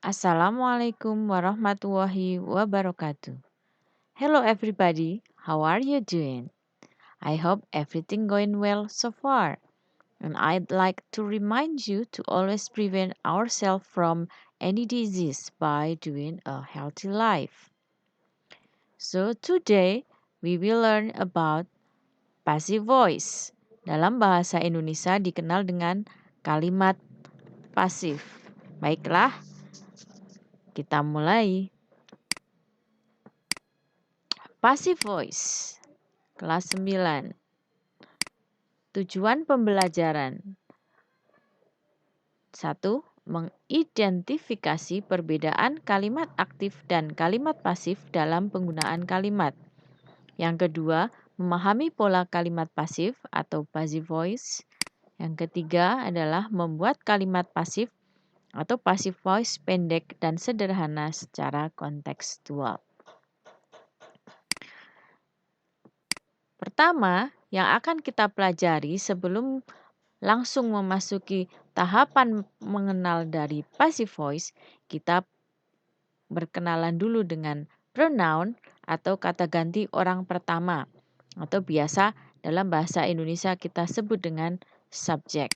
Assalamualaikum warahmatullahi wabarakatuh. Hello everybody, how are you doing? I hope everything going well so far. And I'd like to remind you to always prevent ourselves from any disease by doing a healthy life. So today we will learn about passive voice. Dalam bahasa Indonesia dikenal dengan kalimat pasif. Baiklah, kita mulai. Passive voice, kelas 9. Tujuan pembelajaran. 1. Mengidentifikasi perbedaan kalimat aktif dan kalimat pasif dalam penggunaan kalimat. Yang kedua, memahami pola kalimat pasif atau passive voice. Yang ketiga adalah membuat kalimat pasif atau passive voice pendek dan sederhana secara kontekstual. Pertama, yang akan kita pelajari sebelum langsung memasuki tahapan mengenal dari passive voice, kita berkenalan dulu dengan pronoun atau kata ganti orang pertama, atau biasa dalam bahasa Indonesia kita sebut dengan subjek.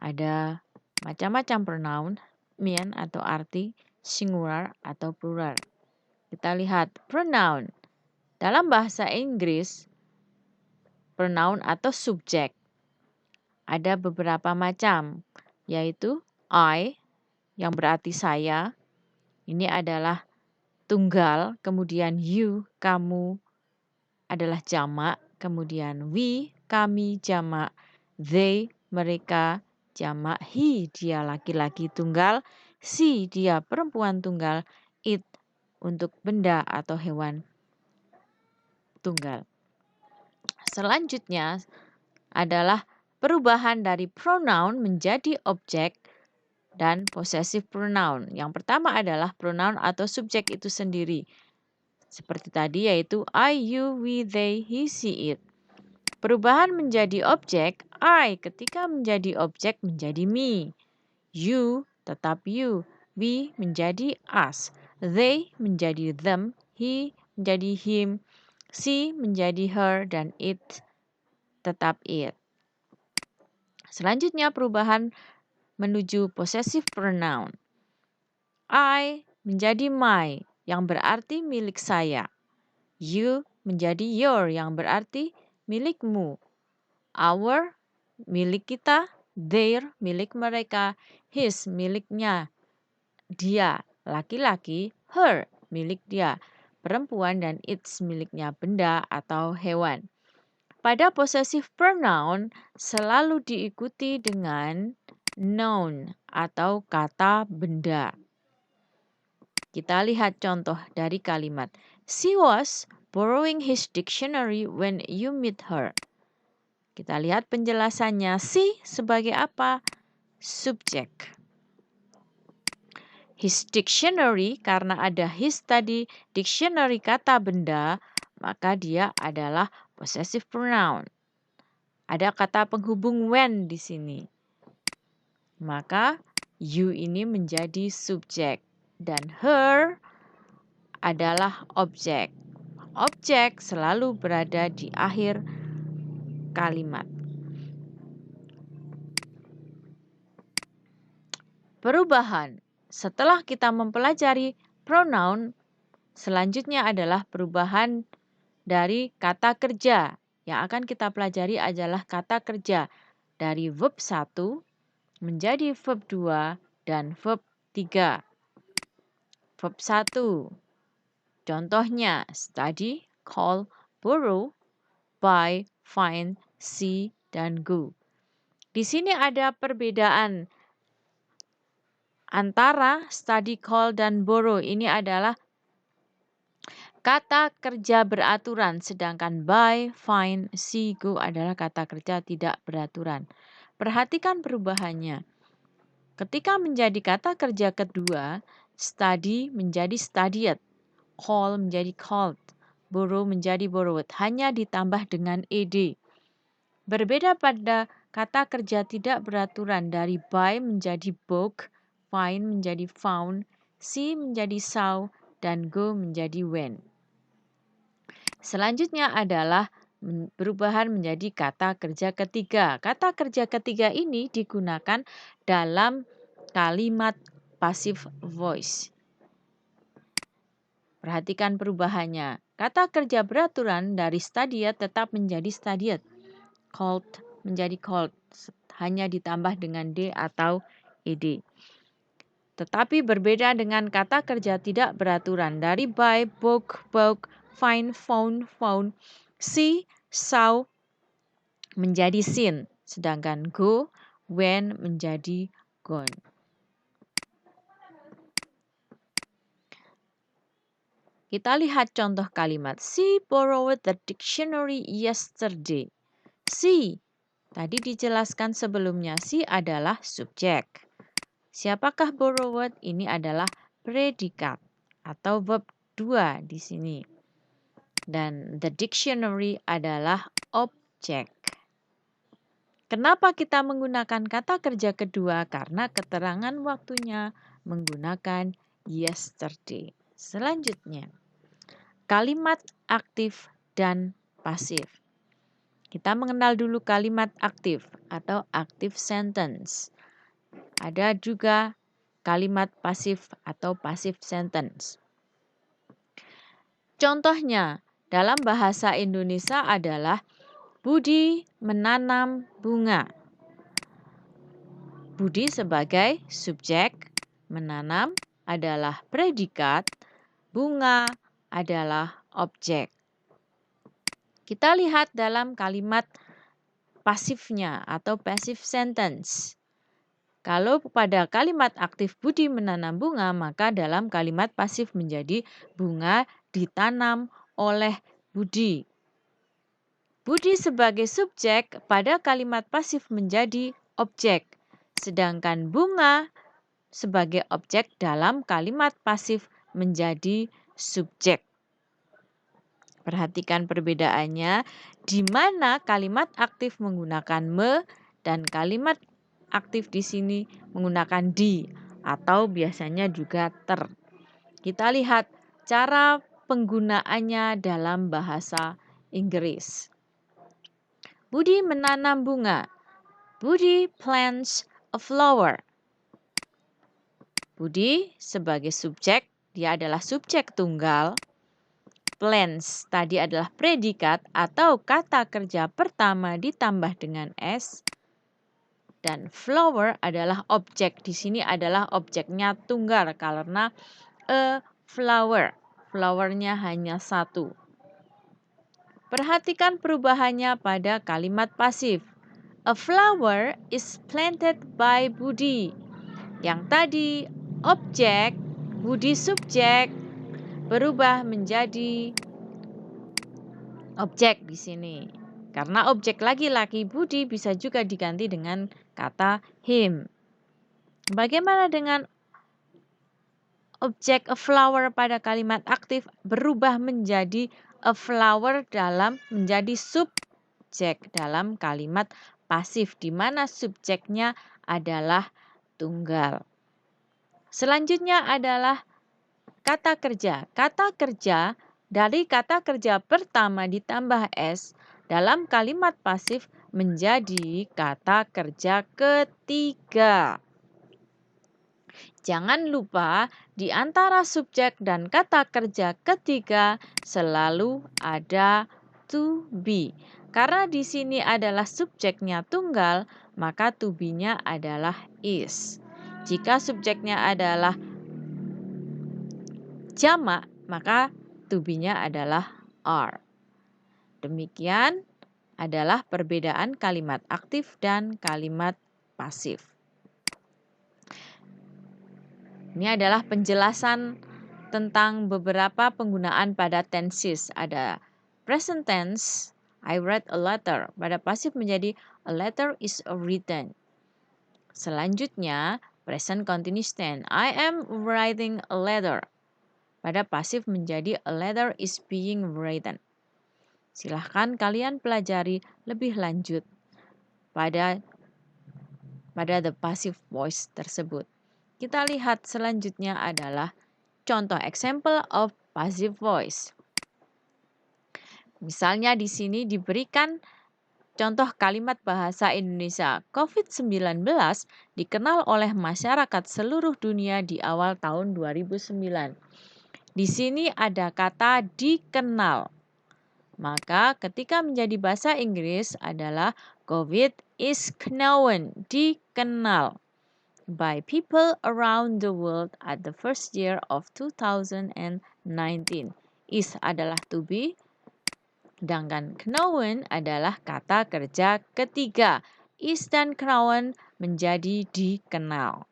Ada macam-macam pronoun, mean atau arti, singular atau plural. Kita lihat pronoun. Dalam bahasa Inggris, pronoun atau subjek ada beberapa macam, yaitu I yang berarti saya. Ini adalah tunggal, kemudian you, kamu adalah jamak, kemudian we, kami jamak, they, mereka jamak, he, dia laki-laki tunggal, she, dia perempuan tunggal, it untuk benda atau hewan tunggal. Selanjutnya adalah perubahan dari pronoun menjadi objek dan possessive pronoun. Yang pertama adalah pronoun atau subjek itu sendiri. Seperti tadi yaitu I, you, we, they, he, she, it. Perubahan menjadi objek, I ketika menjadi objek menjadi me. You tetap you. We menjadi us. They menjadi them. He menjadi him. She menjadi her dan it tetap it. Selanjutnya perubahan menuju possessive pronoun. I menjadi my yang berarti milik saya. You menjadi your yang berarti milikmu. Our milik kita. Their milik mereka. His miliknya. Dia laki-laki. Her milik dia perempuan dan its miliknya benda atau hewan. Pada possessive pronoun selalu diikuti dengan noun atau kata benda. Kita lihat contoh dari kalimat. She was borrowing his dictionary when you meet her. Kita lihat penjelasannya. She sebagai apa? Subjek. His dictionary, karena ada his tadi, dictionary kata benda, maka dia adalah possessive pronoun. Ada kata penghubung when di sini. Maka you ini menjadi subjek dan her adalah objek. Objek selalu berada di akhir kalimat. Perubahan. Setelah kita mempelajari pronoun, selanjutnya adalah perubahan dari kata kerja. Yang akan kita pelajari adalah kata kerja dari verb 1 menjadi verb 2 dan verb 3. Verb 1. Contohnya study, call, borrow, buy, find, see, dan go. Di sini ada perbedaan antara study, call, dan borrow. Ini adalah kata kerja beraturan, sedangkan buy, find, see, go adalah kata kerja tidak beraturan. Perhatikan perubahannya. Ketika menjadi kata kerja kedua, study menjadi studied, call menjadi called, borrow menjadi borrowed, hanya ditambah dengan ed. Berbeda pada kata kerja tidak beraturan dari buy menjadi bought, find menjadi found, see menjadi saw, dan go menjadi went. Selanjutnya adalah perubahan menjadi kata kerja ketiga. Kata kerja ketiga ini digunakan dalam kalimat passive voice. Perhatikan perubahannya. Kata kerja beraturan dari studied tetap menjadi studied. Called menjadi called. Hanya ditambah dengan D atau ED. Tetapi berbeda dengan kata kerja tidak beraturan dari buy, book, book, find, found, see, saw menjadi seen. Sedangkan go, went menjadi gone. Kita lihat contoh kalimat. She borrowed the dictionary yesterday. She, tadi dijelaskan sebelumnya, she adalah subjek. Siapakah borrowed? Ini adalah predikat atau verb 2 di sini. Dan the dictionary adalah objek. Kenapa kita menggunakan kata kerja kedua? Karena keterangan waktunya menggunakan yesterday. Selanjutnya, kalimat aktif dan pasif. Kita mengenal dulu kalimat aktif atau active sentence. Ada juga kalimat pasif atau passive sentence. Contohnya dalam bahasa Indonesia adalah Budi menanam bunga. Budi sebagai subjek, menanam adalah predikat, bunga adalah objek. Kita lihat dalam kalimat pasifnya atau passive sentence. Kalau pada kalimat aktif Budi menanam bunga, maka dalam kalimat pasif menjadi bunga ditanam oleh Budi. Budi sebagai subjek pada kalimat pasif menjadi objek. Sedangkan bunga sebagai objek dalam kalimat pasif menjadi subjek. Perhatikan perbedaannya, di mana kalimat aktif menggunakan me dan kalimat aktif di sini menggunakan di atau biasanya juga ter. Kita lihat cara penggunaannya dalam bahasa Inggris. Budi menanam bunga. Budi plants a flower. Budi sebagai subjek, dia adalah subjek tunggal. Plants tadi adalah predikat atau kata kerja pertama ditambah dengan S. Dan flower adalah objek. Di sini adalah objeknya tunggal karena a flower. Flowernya hanya satu. Perhatikan perubahannya pada kalimat pasif. A flower is planted by Budi. Yang tadi objek, Budi subjek, berubah menjadi objek di sini. Karena objek laki-laki Budi bisa juga diganti dengan kata him. Bagaimana dengan objek a flower pada kalimat aktif berubah menjadi a flower dalam menjadi subjek dalam kalimat pasif di mana subjeknya adalah tunggal. Selanjutnya adalah kata kerja. Kata kerja dari kata kerja pertama ditambah S dalam kalimat pasif menjadi kata kerja ketiga. Jangan lupa di antara subjek dan kata kerja ketiga selalu ada to be. Karena di sini adalah subjeknya tunggal, maka to be-nya adalah is. Jika subjeknya adalah jamak, maka to be-nya adalah are. Demikian adalah perbedaan kalimat aktif dan kalimat pasif. Ini adalah penjelasan tentang beberapa penggunaan pada tenses. Ada present tense, I read a letter. Pada pasif menjadi a letter is written. Selanjutnya, present continuous tense, I am writing a letter. Pada pasif menjadi a letter is being written. Silahkan kalian pelajari lebih lanjut pada the passive voice tersebut. Kita lihat selanjutnya adalah contoh example of passive voice. Misalnya di sini diberikan contoh kalimat bahasa Indonesia. COVID-19 dikenal oleh masyarakat seluruh dunia di awal tahun 2009. Di sini ada kata dikenal. Maka ketika menjadi bahasa Inggris adalah COVID is known, dikenal by people around the world at the first year of 2019. Is adalah to be, sedangkan known adalah kata kerja ketiga. Is dan known menjadi dikenal.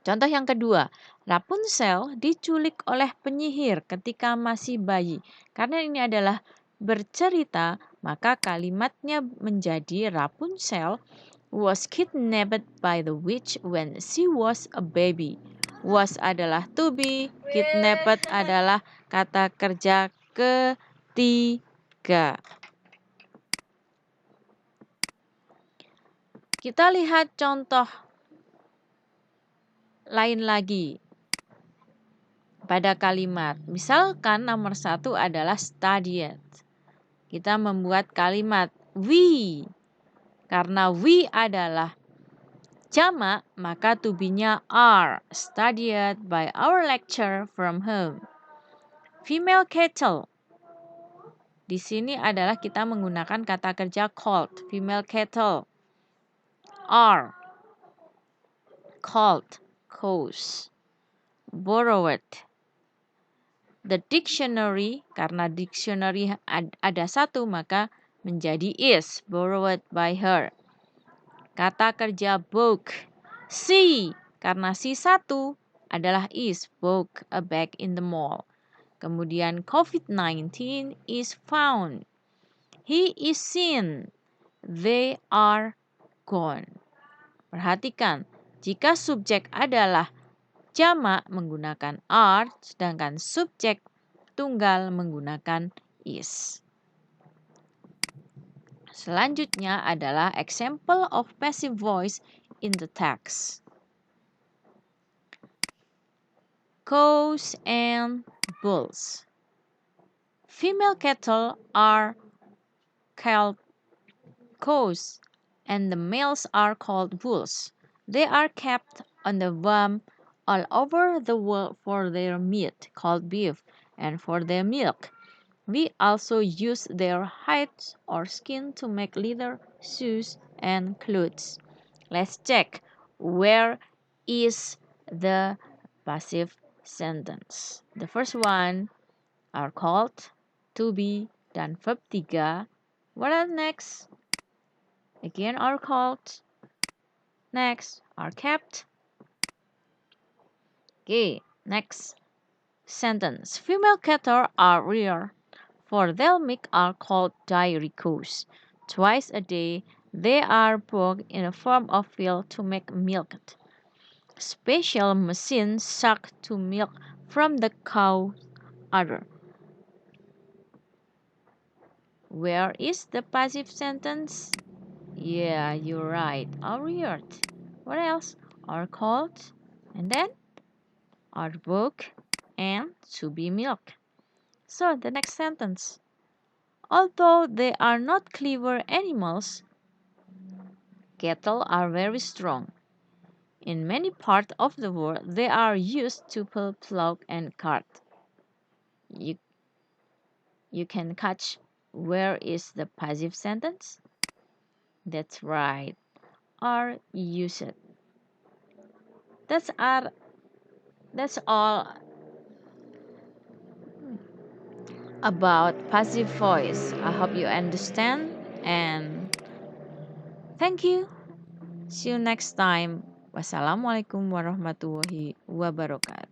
Contoh yang kedua, Rapunzel diculik oleh penyihir ketika masih bayi. Karena ini adalah bercerita, maka kalimatnya menjadi Rapunzel was kidnapped by the witch when she was a baby. Was adalah to be, kidnapped adalah kata kerja ketiga. Kita lihat contoh lain lagi pada kalimat. Misalkan nomor 1 adalah studied. Kita membuat kalimat we. Karena we adalah jamak, maka to be-nya are. Studied by our lecturer from home. Female cattle. Di sini adalah kita menggunakan kata kerja called. Female cattle are called cows. Borrowed. The dictionary, karena dictionary ada satu, maka menjadi is. Borrowed by her. Kata kerja book. See, karena si satu adalah is. Book a bag in the mall. Kemudian COVID-19 is found. He is seen. They are gone. Perhatikan, jika subjek adalah jamak menggunakan are, sedangkan subjek tunggal menggunakan is. Selanjutnya adalah example of passive voice in the text. Cows and bulls. Female cattle are called cows and the males are called bulls. They are kept on the farm all over the world for their meat, called beef, and for their milk. We also use their hides or skin to make leather, shoes, and clothes. Let's check where is the passive sentence. The first one are called, to be, dan verb 3. What are next? Again are called. Next are kept. Okay, next sentence. Female cattle are rare, for their milk are called dairy cows. Twice a day they are boiled in a form of milk to make milk. Special machines suck to milk from the cow's udder. Where is the passive sentence? Yeah, you're right. Are reared. What else? Are called. And then are book and to be milk. So the next sentence. Although they are not clever animals, cattle are very strong. In many parts of the world, they are used to pull, plow, and cart. You can catch where is the passive sentence? That's right. Are used. That's all about passive voice. I hope you understand and thank you. See you next time. Wassalamualaikum warahmatullahi wabarakatuh.